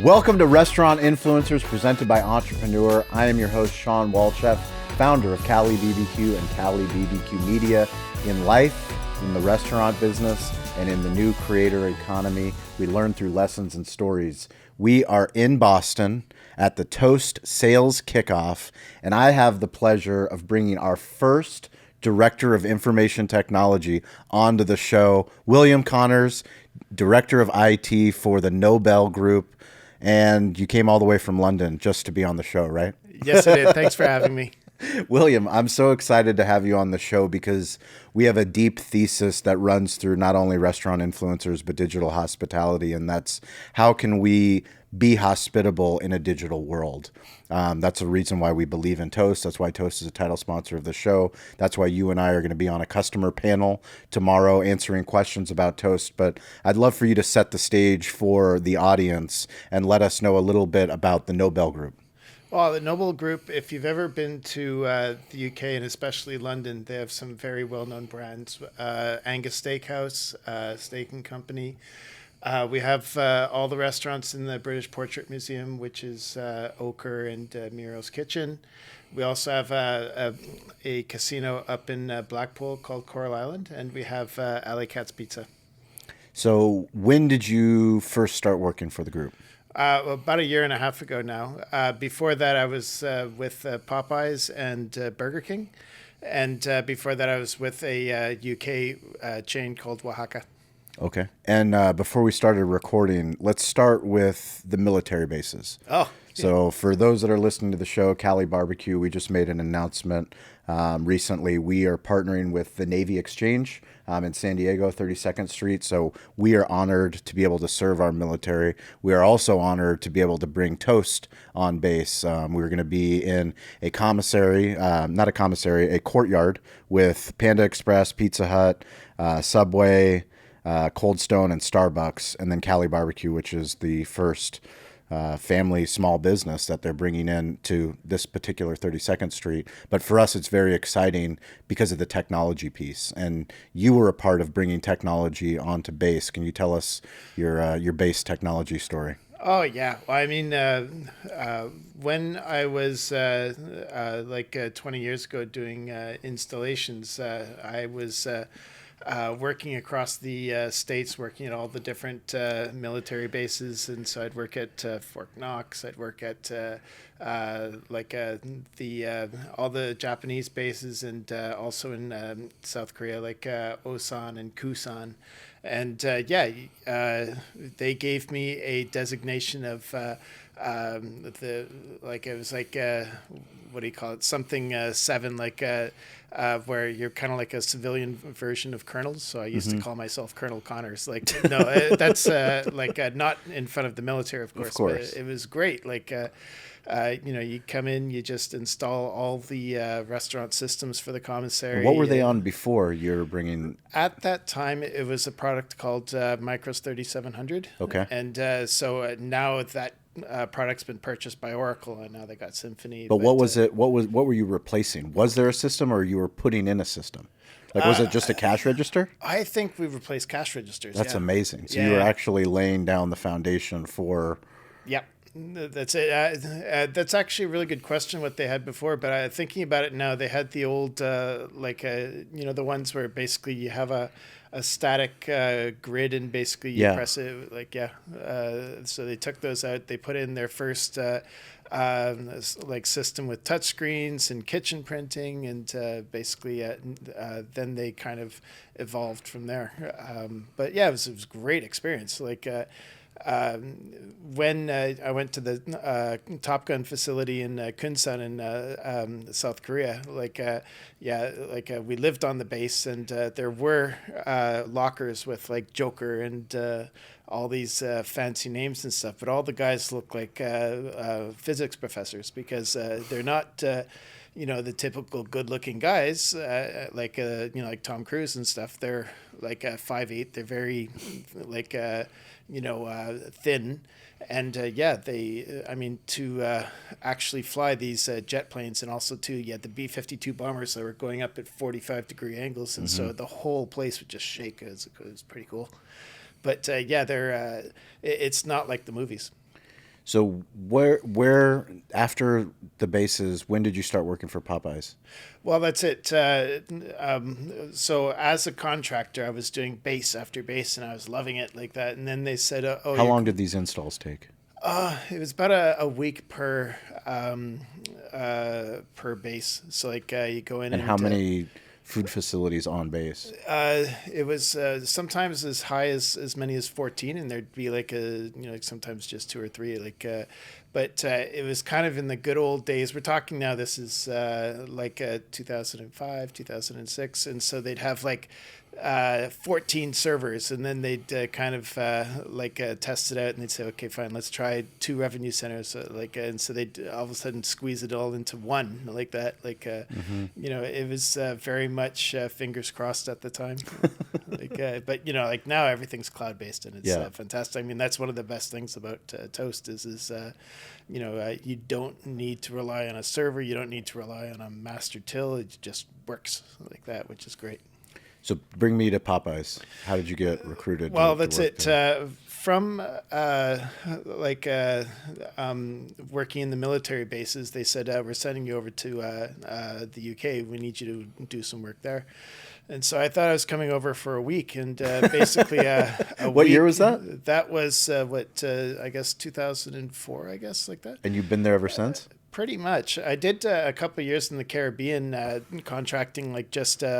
Welcome to Restaurant Influencers presented by Entrepreneur. I am your host, Sean Walchef, founder of Cali BBQ and Cali BBQ Media. In life, in the restaurant business, and in the new creator economy, we learn through lessons and stories. We are in Boston at the Toast Sales Kickoff, and I have the pleasure of bringing our first Director of Information Technology onto the show, William Connors, Director of IT for the Nobel Group. And you came all the way from London just to be on the show, right? Yes, I did. Thanks for having me. William, I'm so excited to have you on the show because we have a deep thesis that runs through not only restaurant influencers, but digital hospitality. And that's how can we be hospitable in a digital world? That's a reason why we believe in Toast. That's why Toast is a title sponsor of the show. That's why you and I are going to be on a customer panel tomorrow answering questions about Toast. But I'd love for you to set the stage for the audience and let us know a little bit about the Nobel Group. Well, the Nobel Group, if you've ever been to the UK and especially London, they have some very well-known brands. Angus Steakhouse, Steak and Company. We have all the restaurants in the British Portrait Museum, which is Ochre and Muro's Kitchen. We also have a casino up in Blackpool called Coral Island, and we have Alley Cat's Pizza. So when did you first start working for the group? About a year and a half ago now. Before that, I was with Popeyes and Burger King. And before that, I was with a UK chain called Oaxaca. Okay. And before we started recording, let's start with the military bases. Oh. So for those that are listening to the show, Cali Barbecue, we just made an announcement recently. We are partnering with the Navy Exchange in San Diego, 32nd Street. So we are honored to be able to serve our military. We are also honored to be able to bring Toast on base. We're going to be in a commissary, a courtyard with Panda Express, Pizza Hut, Subway, Cold Stone, and Starbucks, and then Cali Barbecue, which is the first family small business that they're bringing in to this particular 32nd Street. But for us, it's very exciting because of the technology piece. And you were a part of bringing technology onto base. Can you tell us your base technology story? Oh, yeah. Well, I mean, when I was 20 years ago doing installations, I was working across the states, working at all the different military bases. And so I'd work at Fort Knox. I'd work at all the Japanese bases, and also in South Korea, like Osan and Kusan. And they gave me a designation of what do you call it? Something 7, where you're kind of like a civilian version of colonels. So I used to call myself Colonel Connors. That's not in front of the military, of course. But it was great. You come in, you just install all the restaurant systems for the commissary. What were they on before you're bringing? At that time, it was a product called Micros 3700. Okay. And so now that product's been purchased by Oracle, and now they got Symphony. But what was it? What were you replacing? Was there a system, or you were putting in a system? Was it just a cash register? I think we replaced cash registers. That's amazing. So you were actually laying down the foundation for. Yep. That's it. That's actually a really good question, what they had before. But thinking about it now, they had the old, the ones where basically you have a static grid, and basically you press it. So they took those out. They put in their first system with touchscreens and kitchen printing, and then they kind of evolved from there. It was a great experience. When I went to the Top Gun facility in Kunsan in South Korea, we lived on the base, and there were lockers with Joker and all these fancy names and stuff, but all the guys look like physics professors, because they're not the typical good-looking guys like Tom Cruise and stuff. They're 5'8". They're very thin, and to actually fly these jet planes, and also the B-52 bombers that were going up at 45-degree angles, and so the whole place would just shake. It was pretty cool. But they're it's not like the movies. So where after the bases, when did you start working for Popeyes? Well, that's it. So as a contractor, I was doing base after base, and I was loving it like that. And then they said, "Oh, How you're." long did these installs take? It was about a week per base. So like you go in And and how many food facilities on base? it was sometimes as high as many as 14, and there'd be like sometimes just two or three but it was kind of in the good old days. We're talking now, this is 2005, 2006, and so they'd have like 14 servers, and then they'd test it out, and they'd say, okay, fine, let's try 2 revenue centers, and so they'd all of a sudden squeeze it all into one like that, it was very much fingers crossed at the time. But like now everything's cloud based, and it's fantastic. I mean, that's one of the best things about Toast is you don't need to rely on a server, you don't need to rely on a master till, it just works like that, which is great. So bring me to Popeyes. How did you get recruited? Well, to that's work it. there? From working in the military bases, they said, we're sending you over to the UK. We need you to do some work there. And so I thought I was coming over for a week, and basically What year was that? That was I guess 2004, I guess, like that. And you've been there ever since? Pretty much. I did a couple of years in the Caribbean contracting, I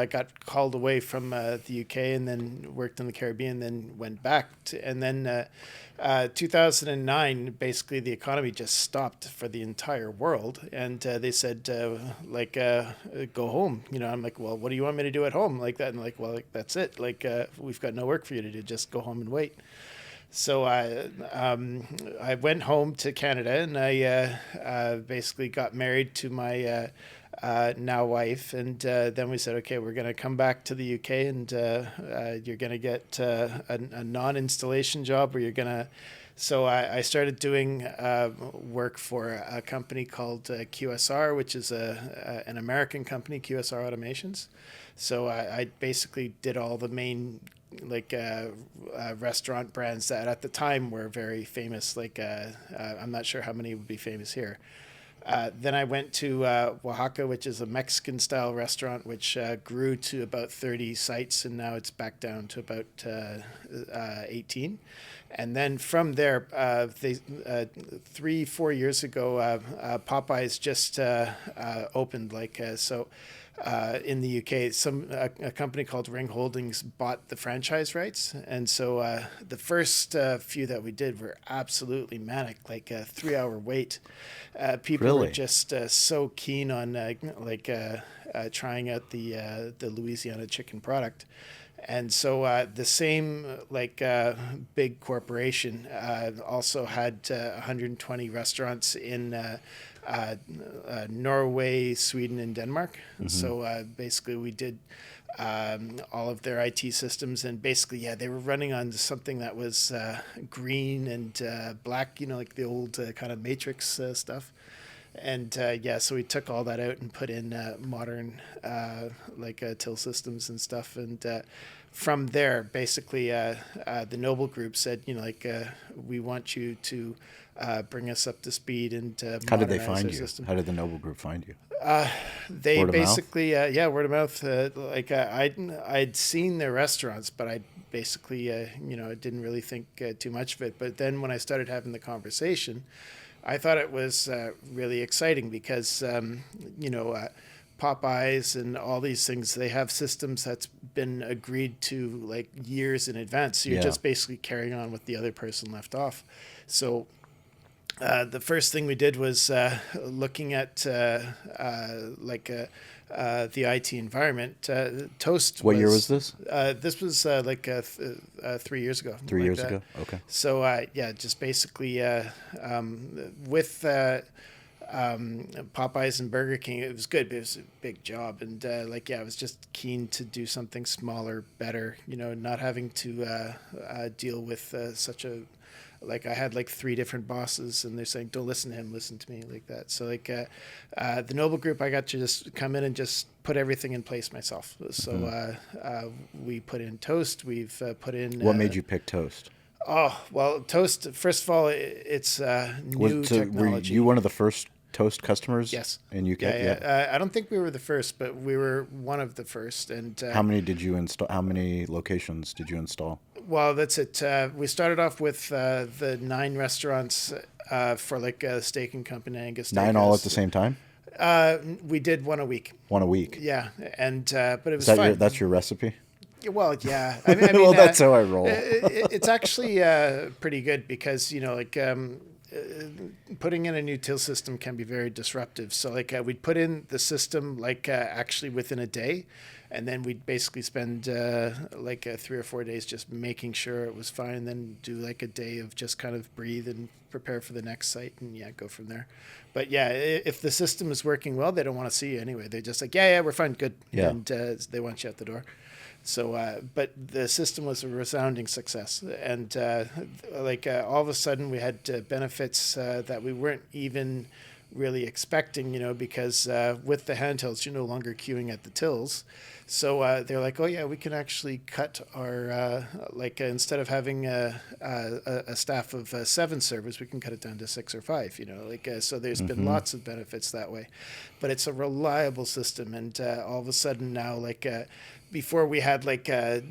got called away from the UK and then worked in the Caribbean, then went back. And then 2009, basically the economy just stopped for the entire world. And they said, go home. I'm like, well, what do you want me to do at home like that? And that's it. We've got no work for you to do. Just go home and wait. So I went home to Canada, and I basically got married to my now wife, and then we said, okay, we're going to come back to the UK, and you're going to get a non-installation job, or you're going to. So I started doing work for a company called QSR, which is an American company, QSR Automations. So I basically did all the main restaurant brands that at the time were very famous. I'm not sure how many would be famous here. Then I went to Oaxaca, which is a Mexican style restaurant, which grew to about 30 sites, and now it's back down to about 18. And then from there, 3-4 years ago, Popeyes just opened. In the UK, a company called Ring Holdings bought the franchise rights, and so the first few that we did were absolutely manic, like a 3-hour wait. People Really? were just so keen on trying out the Louisiana chicken product. And so the same big corporation also had 120 restaurants in Norway, Sweden, and Denmark. Mm-hmm. So basically we did all of their IT systems, and basically, they were running on something that was green and black, like the old kind of Matrix stuff. And so we took all that out and put in modern till systems and stuff. And from there, basically, the Noble Group said, we want you to bring us up to speed and How did they modernize find our you? system. How did the Noble Group find you? They Word of basically, word of mouth. I'd seen their restaurants, but I basically, didn't really think too much of it. But then when I started having the conversation, I thought it was really exciting because, Popeyes and all these things, they have systems that's been agreed to years in advance. So you're just basically carrying on what the other person left off. So the first thing we did was looking at the IT environment. Toast. What year was this? This was 3 years ago. 3 years ago. Okay. So just basically with Popeyes and Burger King, it was good, but it was a big job, and I was just keen to do something smaller, better. Not having to deal with such a. I had 3 different bosses, and they're saying, don't listen to him, listen to me, like that. So the Noble Group, I got to just come in and just put everything in place myself. So we put in Toast. We've put in. What made you pick Toast? Oh, well, Toast, first of all, it's new Were technology. you one of the first Toast customers Yes. in UK? Yeah, Yep. yeah. I don't think we were the first, but we were one of the first. And How many did you install? How many locations did you install? well, that's it. We started off with the 9 restaurants for like Steak and Company, Angus Nine all at Steakhouse. the same time? We did one a week. One a week. Yeah, and but it Is was that fun. that's your recipe? Well, yeah. I mean, Well, that's how I roll. it's actually pretty good because like putting in a new till system can be very disruptive. So like we'd put in the system like actually within a day, and then we'd basically spend 3 or 4 days just making sure it was fine, and then do like a day of just kind of breathe and prepare for the next site, and yeah, go from there. But yeah, if the system is working well, they don't want to see you anyway. They're just like, yeah, we're fine, good, Yeah. and they want you out the door. So, but the system was a resounding success, and all of a sudden we had benefits that we weren't even really expecting, because with the handhelds, you're no longer queuing at the tills. So they're like, oh yeah, we can actually cut our instead of having a staff of 7 servers, we can cut it down to 6 or 5. So there's been lots of benefits that way, but it's a reliable system, and all of a sudden now before we had a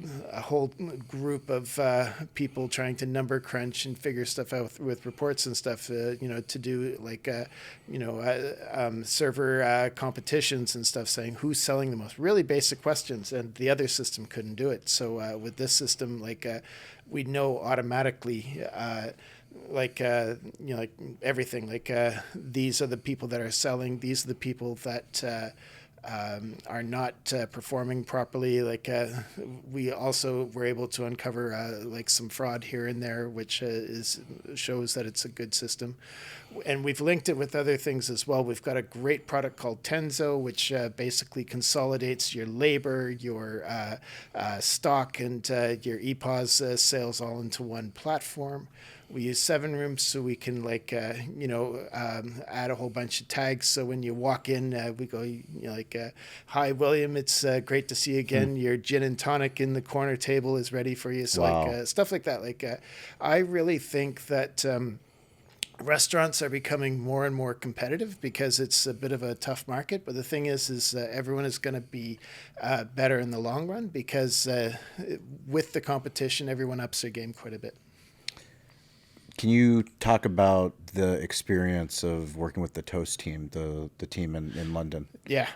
whole group of people trying to number crunch and figure stuff out with reports and stuff, to do server competitions and stuff, saying who's selling the most, really basic questions, and the other system couldn't do it. So with this system, we know automatically. Everything, these are the people that are selling, these are the people that are not performing properly. We also were able to uncover some fraud here and there, which shows that it's a good system. And we've linked it with other things as well. We've got a great product called Tenzo, which basically consolidates your labor, your stock, and your EPOS sales all into one platform. We use 7 Rooms so we can add a whole bunch of tags. So when you walk in, we go "Hi, William, it's great to see you again. Your gin and tonic in the corner table is ready for you." So Wow. stuff like that. I really think that restaurants are becoming more and more competitive because it's a bit of a tough market. But the thing is everyone is going to be better in the long run because with the competition, everyone ups their game quite a bit. Can you talk about the experience of working with the Toast team, the team in London? Yeah,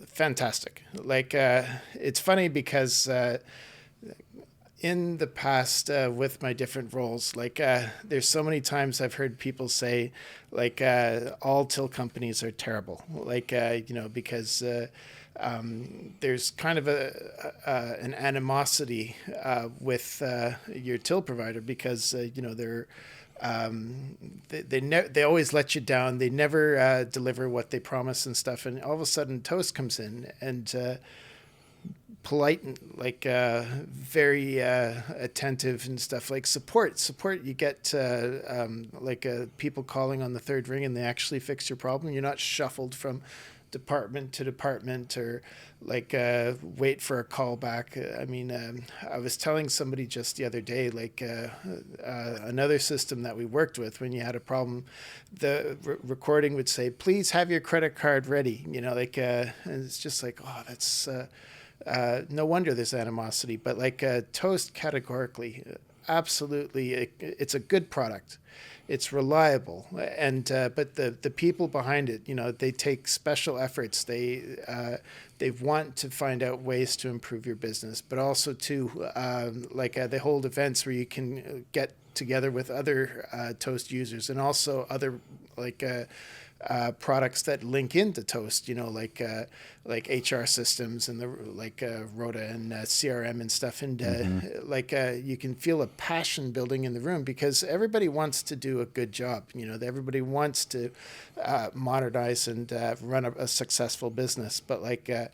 fantastic. It's funny because in the past with my different roles, there's so many times I've heard people say all till companies are terrible, because there's kind of an animosity with your till provider because they're they always let you down. They never deliver what they promise and stuff. And all of a sudden, Toast comes in and polite and very attentive and stuff, support. You get people calling on the third ring and they actually fix your problem. You're not shuffled from department to department or wait for a call back. I was telling somebody just the other day, another system that we worked with, when you had a problem, the recording would say, "Please have your credit card ready." And it's just oh, that's no wonder there's animosity. But Toast, categorically, absolutely, it's a good product. It's reliable, and but the people behind it, they take special efforts. They want to find out ways to improve your business, but also too, they hold events where you can get together with other Toast users and also other products that link into Toast, like HR systems and the Rhoda and CRM and stuff, and you can feel a passion building in the room because everybody wants to do a good job. Everybody wants to modernize and run a successful business, but I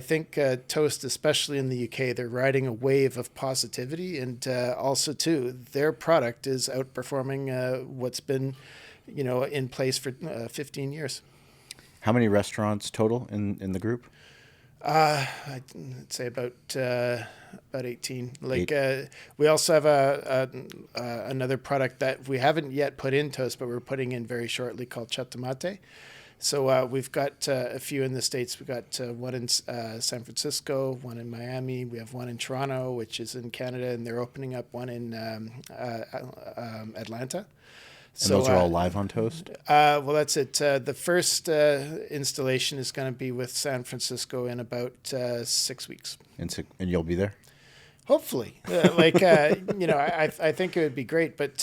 think Toast, especially in the UK, they're riding a wave of positivity, and also too, their product is outperforming what's been in place for 15 years. How many restaurants total in the group? I'd say about 18. Eight. We also have another product that we haven't yet put in toast, but we're putting in very shortly called Chatamate. So we've got a few in the States. We've got one in San Francisco, one in Miami. We have one in Toronto, which is in Canada, and they're opening up one in Atlanta. And those are all live on Toast? Well, that's it. The first installation is going to be with San Francisco in about 6 weeks. And you'll be there? Hopefully, I think it would be great, but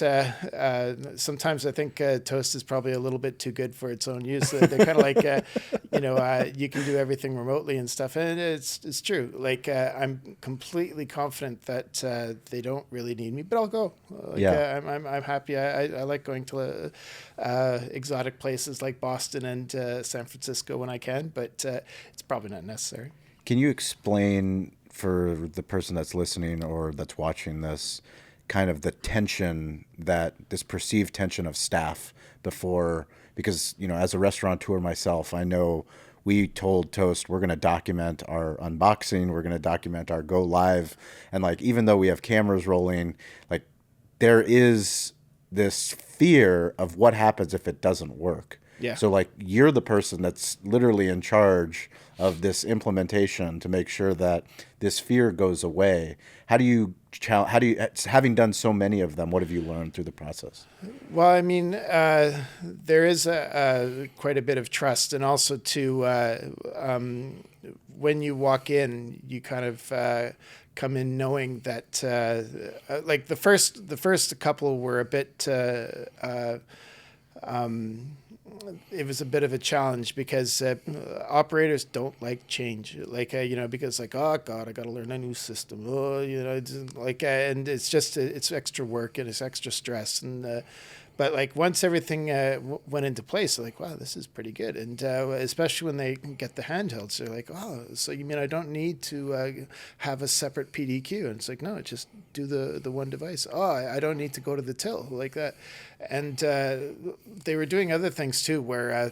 sometimes I think toast is probably a little bit too good for its own use. They're kind of like, you can do everything remotely and stuff, and it's true. I'm completely confident that they don't really need me, but I'll go. I'm happy. I like going to exotic places like Boston and San Francisco when I can, but it's probably not necessary. Can you explain for the person that's listening or that's watching this, kind of the tension this perceived tension of staff before, because, as a restaurateur myself, I know we told Toast we're going to document our unboxing, we're going to document our go live. And even though we have cameras rolling, there is this fear of what happens if it doesn't work. Yeah. So you're the person that's literally in charge of this implementation to make sure that this fear goes away. Having done so many of them, what have you learned through the process? Well, I mean, there is quite a bit of trust, and also when you walk in, you kind of come in knowing that the first couple were a bit. It was a bit of a challenge because operators don't like change, because oh God, I got to learn a new system. And it's just it's extra work and it's extra stress but once everything went into place, they're wow, this is pretty good. And especially when they get the handhelds, they're oh, so you mean I don't need to have a separate PDQ? And it's no, just do the one device. Oh, I don't need to go to the till like that. And they were doing other things too, where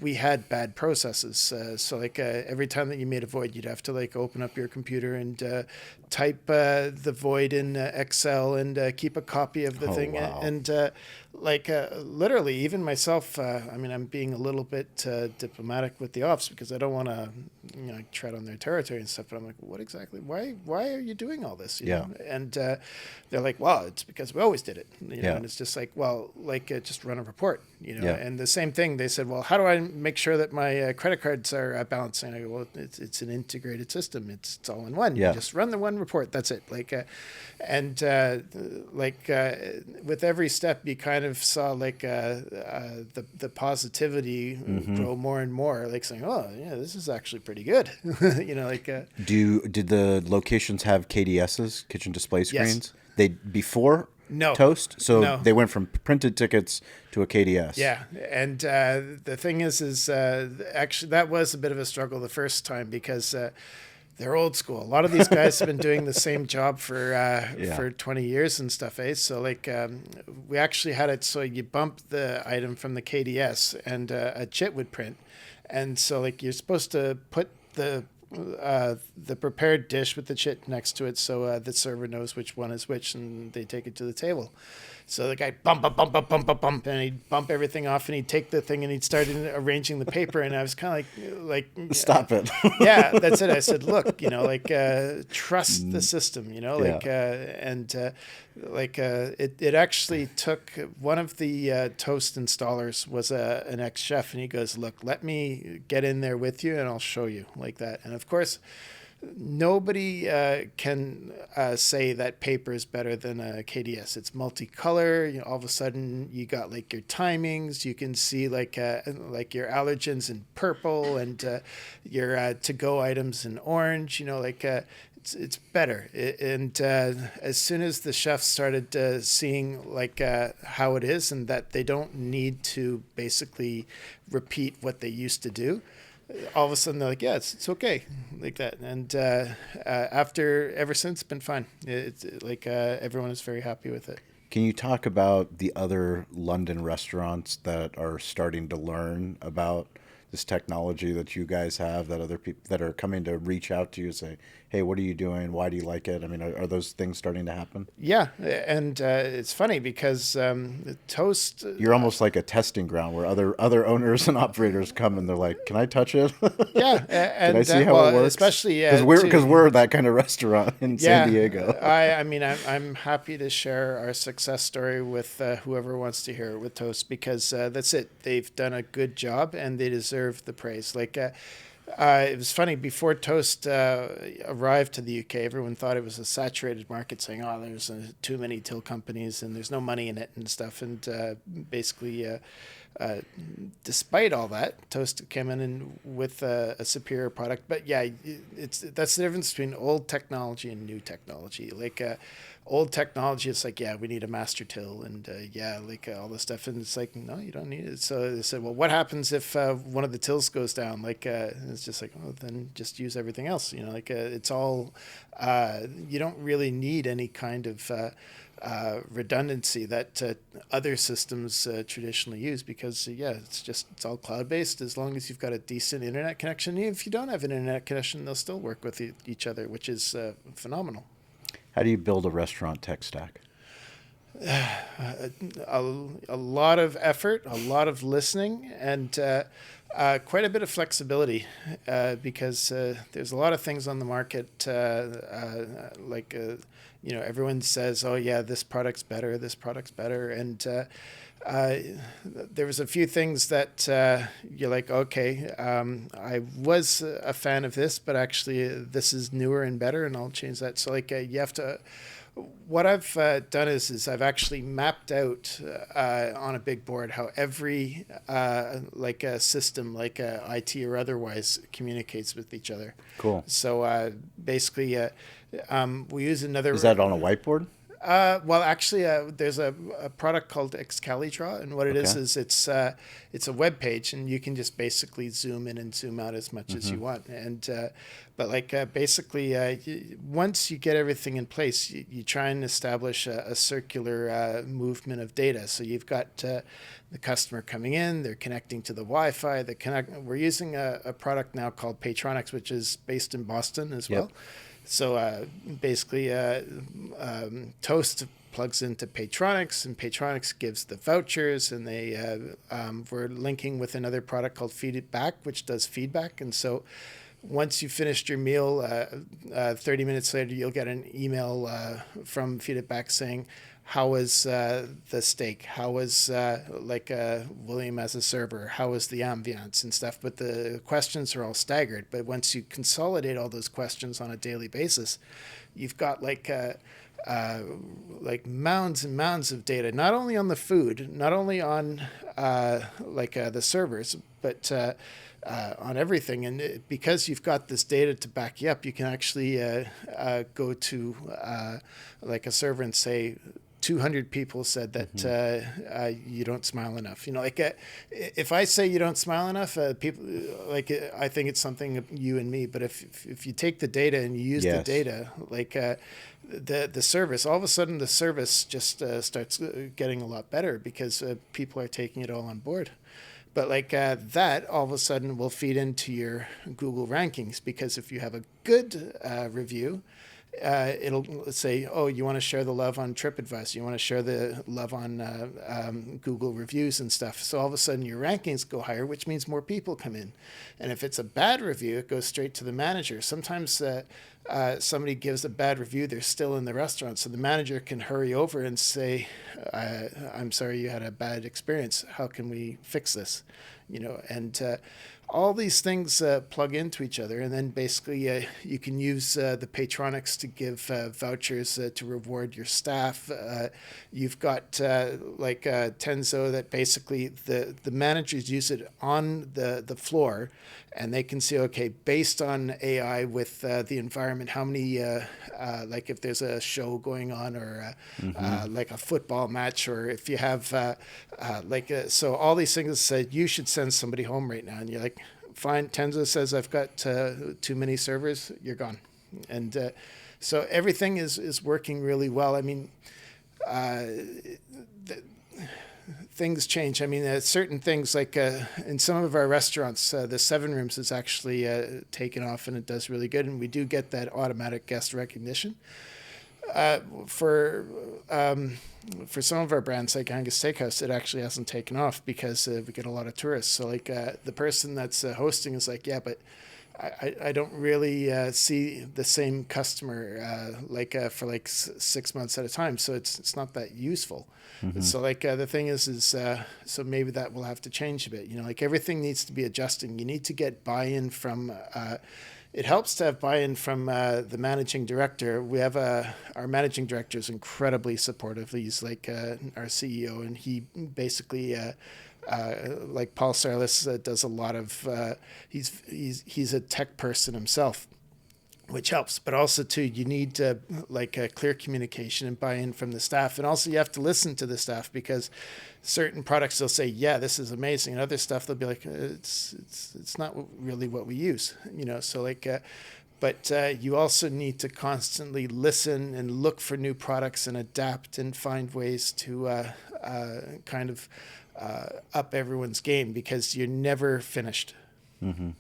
we had bad processes. So every time that you made a void, you'd have to open up your computer and type the void in Excel and keep a copy of the thing. Wow. And literally, even myself, I'm being a little bit diplomatic with the ops because I don't want to, tread on their territory and stuff. But I'm what exactly? Why are you doing all this? You know? And they're well, it's because we always did it. And it's just just run a report. And the same thing. They said, well, how do I make sure that my credit cards are balancing? I go, well, it's an integrated system. It's all in one. You just run the one report. That's it. With every step, you kind of saw the positivity grow more and more. Saying, oh yeah, this is actually pretty good. Did the locations have KDSs, kitchen display screens? Yes. They before No. Toast, so No. they went from printed tickets to a KDS. Yeah, and the thing is actually that was a bit of a struggle the first time because they're old school. A lot of these guys have been doing the same job for 20 years and stuff. So we actually had it so you bump the item from the KDS and a chit would print, and so you're supposed to put the prepared dish with the chit next to it so the server knows which one is which and they take it to the table. So the guy bump, and he'd bump everything off and he'd take the thing and he'd start arranging the paper. And I was kind of like Stop it. Yeah, that's it. I said, look, trust the system, it actually took one of the Toast installers was an ex-chef, and he goes, look, let me get in there with you and I'll show you like that. And of course, nobody can say that paper is better than a KDS. It's multicolor. All of a sudden, you got your timings. You can see your allergens in purple and your to-go items in orange. It's better. And as soon as the chefs started seeing how it is and that they don't need to basically repeat what they used to do, all of a sudden they're yeah, it's okay like that. And ever since, it's been fine. It's everyone is very happy with it. Can you talk about the other London restaurants that are starting to learn about this technology that you guys have that other people that are coming to reach out to you and say, hey, what are you doing? Why do you like it? I mean, are those things starting to happen? Yeah, and it's funny because Toast. You're almost like a testing ground where other owners and operators come and they're like, can I touch it? Yeah, Can I and see how well, it works? especially Because we're that kind of restaurant in yeah, San Diego. I mean, I'm happy to share our success story with whoever wants to hear it with Toast because that's it. They've done a good job and they deserve the praise. Like, it was funny before Toast arrived to the UK. Everyone thought it was a saturated market, saying, "Oh, there's too many till companies and there's no money in it and stuff." And basically. Despite all that, Toast came in and with a superior product. But yeah, that's the difference between old technology and new technology. Like old technology, it's like, yeah, we need a master till and yeah, like all this stuff. And it's like, no, you don't need it. So they said, well, what happens if one of the tills goes down? Like it's just like, oh, then just use everything else. You know, like it's all you don't really need any kind of redundancy that other systems traditionally use because yeah, it's all cloud based. As long as you've got a decent internet connection, even if you don't have an internet connection, they'll still work with each other, which is phenomenal. How do you build a restaurant tech stack? A lot of effort, a lot of listening, and quite a bit of flexibility because there's a lot of things on the market like you know, everyone says, oh yeah, this product's better, and there was a few things that you're like, okay, I was a fan of this, but actually this is newer and better, and I'll change that. So like you have to. What I've done is I've actually mapped out on a big board how every like a system, like IT or otherwise, communicates with each other. Cool. So basically, we use another. Is that on a whiteboard? Well, actually, there's a product called Excalidraw, and what it Okay. is it's a web page, and you can just basically zoom in and zoom out as much as you want. And but like basically, once you get everything in place, you try and establish a circular movement of data. So you've got the customer coming in, they're connecting to the Wi-Fi. We're using a product now called Patronics, which is based in Boston as well. Yep. So basically, Toast plugs into Patronics, and Patronics gives the vouchers, and we're linking with another product called Feedback, which does feedback. And so once you've finished your meal, 30 minutes later, you'll get an email from Feedback saying, how was the steak? How was William as a server? How was the ambiance and stuff? But the questions are all staggered. But once you consolidate all those questions on a daily basis, you've got like mounds and mounds of data, not only on the food, not only on the servers, but on everything. And because you've got this data to back you up, you can actually go to like a server and say, 200 people said that you don't smile enough. You know, like if I say you don't smile enough, people like I think it's something you and me. But if you take the data and you use the data, like the service, all of a sudden the service just starts getting a lot better because people are taking it all on board. But like that, all of a sudden will feed into your Google rankings because if you have a good review, it'll say, oh, you want to share the love on TripAdvisor, you want to share the love on Google reviews and stuff. So all of a sudden your rankings go higher, which means more people come in. And if it's a bad review, it goes straight to the manager. Sometimes somebody gives a bad review, they're still in the restaurant, so the manager can hurry over and say, I'm sorry you had a bad experience. How can we fix this? You know, and all these things plug into each other, and then basically you can use the Patronics to give vouchers to reward your staff. You've got Tenzo that basically the managers use it on the floor, and they can see, okay, based on AI with the environment, how many like if there's a show going on or like a football match, or if you have so all these things said you should send somebody home right now, and you're like, fine, Tenzo says I've got too many servers, you're gone. And so everything is working really well. I mean, things change. I mean, certain things like in some of our restaurants, the 7 Rooms is actually taken off and it does really good. And we do get that automatic guest recognition. For some of our brands like Angus Steakhouse, it actually hasn't taken off because we get a lot of tourists. So like the person that's hosting is like, yeah, but I don't really see the same customer for like 6 months at a time. So it's not that useful. Mm-hmm. So like the thing is so maybe that will have to change a bit. You know, like everything needs to be adjusting. You need to get buy-in from. It helps to have buy-in from the managing director. We have our managing director is incredibly supportive. He's like our CEO, and he basically. Like Paul Sarlis does a lot of. He's a tech person himself, which helps. But also too, you need clear communication and buy-in from the staff, and also you have to listen to the staff because certain products they'll say, yeah, this is amazing, and other stuff they'll be like, it's not really what we use, you know. So like. But you also need to constantly listen and look for new products and adapt and find ways to kind of up everyone's game because you're never finished. Mm-hmm.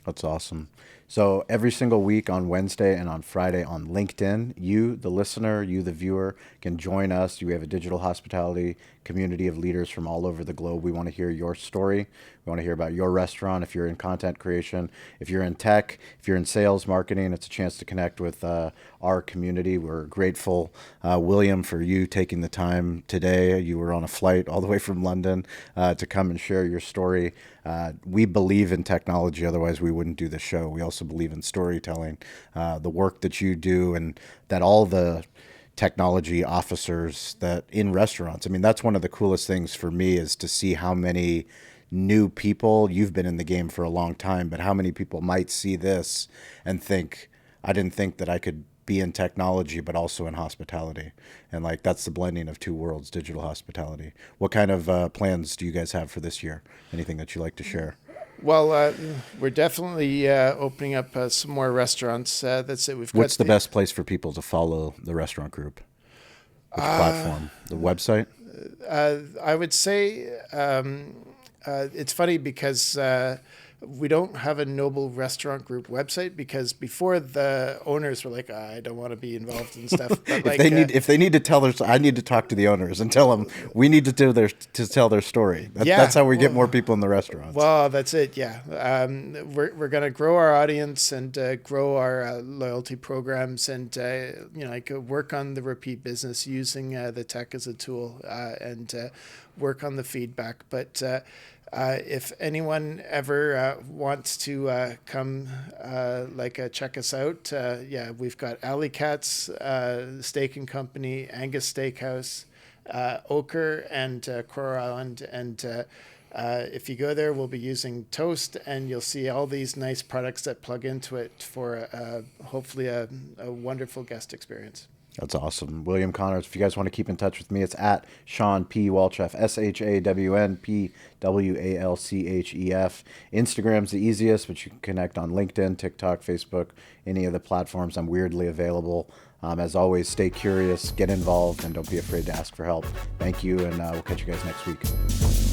That's awesome. So every single week on Wednesday and on Friday on LinkedIn, you, the listener, you, the viewer, can join us. We have a digital hospitality community of leaders from all over the globe. We want to hear your story. We want to hear about your restaurant. If you're in content creation, if you're in tech, if you're in sales, marketing, it's a chance to connect with our community. We're grateful, William, for you taking the time today. You were on a flight all the way from London to come and share your story. We believe in technology, otherwise we wouldn't do the show. We also believe in storytelling, the work that you do, and that all the technology officers that in restaurants. I mean, that's one of the coolest things for me is to see how many new people, you've been in the game for a long time, but how many people might see this and think, I didn't think that I could be in technology, but also in hospitality. And like, that's the blending of two worlds, digital hospitality. What kind of plans do you guys have for this year? Anything that you like to share? Well, we're definitely opening up some more restaurants. That's it. What's the best place for people to follow the restaurant group? Which platform? The website? I would say it's funny because we don't have a Noble Restaurant Group website because before the owners were like, I don't want to be involved in stuff. But like, if they need to tell I need to talk to the owners and tell them we need to tell their story. That's how we get more people in the restaurants. Well, that's it. Yeah, we're gonna grow our audience and grow our loyalty programs and work on the repeat business using the tech as a tool and work on the feedback, but. If anyone ever wants to come check us out, we've got Alley Cats, Steak and Company, Angus Steakhouse, Ochre, and Coral Island. And if you go there, we'll be using Toast, and you'll see all these nice products that plug into it for hopefully a wonderful guest experience. That's awesome. William Connors, if you guys want to keep in touch with me, it's at Shawn P. Walchef, ShawnPWalchef. Instagram's the easiest, but you can connect on LinkedIn, TikTok, Facebook, any of the platforms. I'm weirdly available. As always, stay curious, get involved, and don't be afraid to ask for help. Thank you, and we'll catch you guys next week.